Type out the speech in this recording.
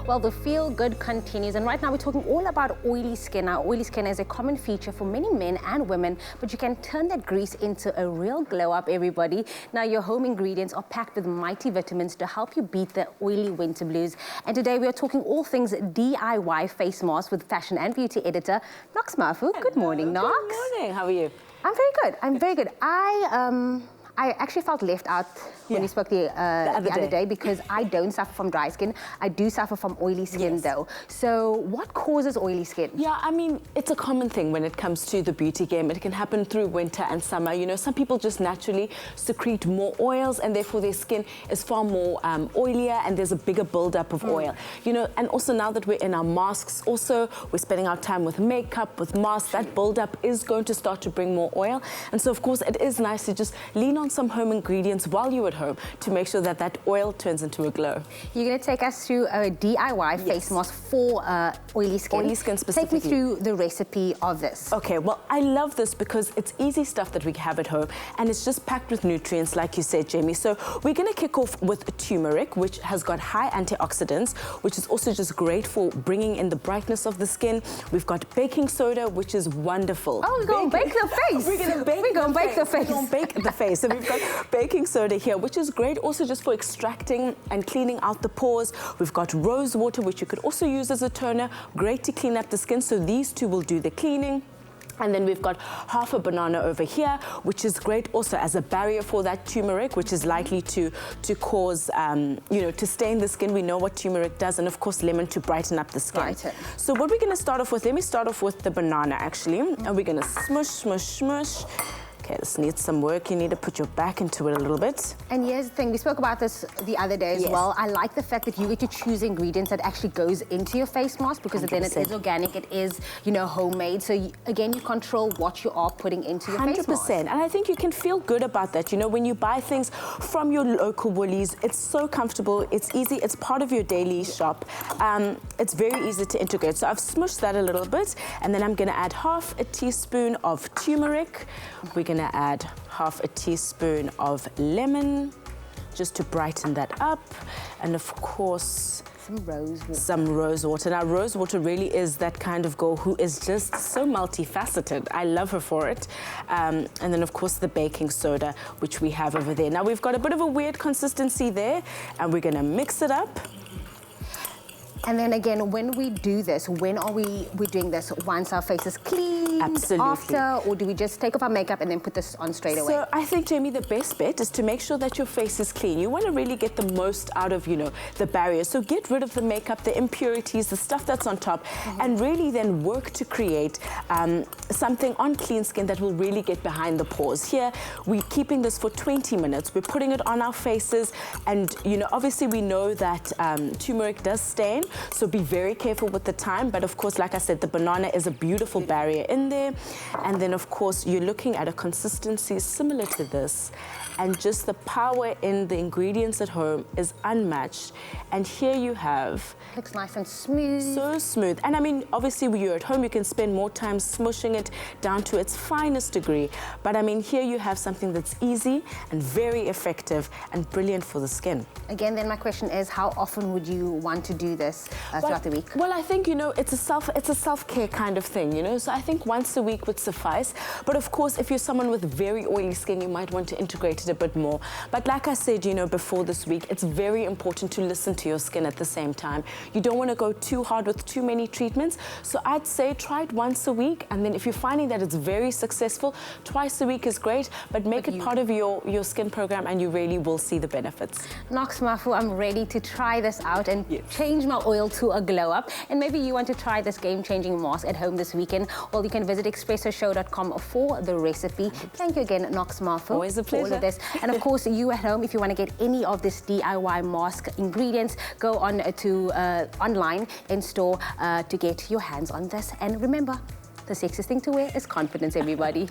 Well, the feel good continues, and right now we're talking all about oily skin. Now, oily skin is a common feature for many men and women, but you can turn that grease into a real glow up, everybody. Now, your home ingredients are packed with mighty vitamins to help you beat the oily winter blues. And today we are talking all things DIY face mask with fashion and beauty editor Nox Mafu. Good morning, Nox. Good morning. How are you? I'm very good. I'm very good. I actually felt left out when we spoke the other day because I don't suffer from dry skin. I do suffer from oily skin though. So what causes oily skin? Yeah, I mean, it's a common thing when it comes to the beauty game. It can happen through winter and summer. You know, some people just naturally secrete more oils and therefore their skin is far more oilier and there's a bigger buildup of oil. You know, and also now that we're in our masks, also we're spending our time with makeup, with masks, that buildup is going to start to bring more oil. And so of course it is nice to just lean on some home ingredients while you're at home to make sure that that oil turns into a glow. You're going to take us through a DIY face mask for oily skin. Oily skin specifically. Take me through the recipe of this. Okay, well, I love this because it's easy stuff that we have at home and it's just packed with nutrients, like you said, Jamie. So we're going to kick off with turmeric, which has got high antioxidants, which is also just great for bringing in the brightness of the skin. We've got baking soda, which is wonderful. Oh, we're going to bake the face. We're going to bake the face. We're going to bake the face. So we've got baking soda here, which is great also just for extracting and cleaning out the pores. We've got rose water, which you could also use as a toner, great to clean up the skin. So these two will do the cleaning. And then we've got half a banana over here, which is great also as a barrier for that turmeric, which is likely to cause, you know, to stain the skin. We know what turmeric does, and of course lemon to brighten up the skin. Brighten. So what we're going to start off with, let me start off with the banana actually, and we're going to smush, smush, smush. Okay, this needs some work. You need to put your back into it a little bit. And here's the thing, we spoke about this the other day as well. I like the fact that you get to choose ingredients that actually goes into your face mask because 100%. Then it is organic, it is, you know, homemade. So again, you control what you are putting into your face mask. 100%. And I think you can feel good about that. You know, when you buy things from your local Woolies, it's so comfortable, it's easy, it's part of your daily shop. It's very easy to integrate. So I've smushed that a little bit, and then I'm going to add half a teaspoon of turmeric. We're going to add half a teaspoon of lemon just to brighten that up, and of course some rose water. Now rose water really is that kind of girl who is just so multifaceted. I love her for it. And then of course the baking soda, which we have over there. Now we've got a bit of a weird consistency there, and we're going to mix it up. And then again, when we do this, when are we doing this? Once our face is clean? Absolutely. After? Or do we just take off our makeup and then put this on straight away? So I think, Jamie, the best bet is to make sure that your face is clean. You want to really get the most out of, you know, the barrier. So get rid of the makeup, the impurities, the stuff that's on top, and really then work to create something on clean skin that will really get behind the pores. Here, we're keeping this for 20 minutes. We're putting it on our faces, and, you know, obviously we know that turmeric does stain. So be very careful with the time. But of course, like I said, the banana is a beautiful barrier in there. And then of course, you're looking at a consistency similar to this. And just the power in the ingredients at home is unmatched. And here you have... Looks nice and smooth. So smooth. And I mean, obviously when you're at home, you can spend more time smushing it down to its finest degree. But I mean, here you have something that's easy and very effective and brilliant for the skin. Again, then my question is, how often would you want to do this throughout the week? Well, I think, you know, it's a self-care kind of thing, you know, so I think once a week would suffice. But of course, if you're someone with very oily skin, you might want to integrate it a bit more. But like I said, you know, before this week, it's very important to listen to your skin at the same time. You don't want to go too hard with too many treatments. So I'd say try it once a week, and then if you're finding that it's very successful, twice a week is great, but make it part of your skin program and you really will see the benefits. Nox Mafu, I'm ready to try this out and change my oil to a glow up. And maybe you want to try this game-changing mask at home this weekend. Well, you can visit expressoshow.com for the recipe. Thank you again, Nox Mafu. Always a pleasure. For all of this. And of course, you at home, if you want to get any of this DIY mask ingredients, go on to online in store to get your hands on this. And remember, the sexiest thing to wear is confidence, everybody.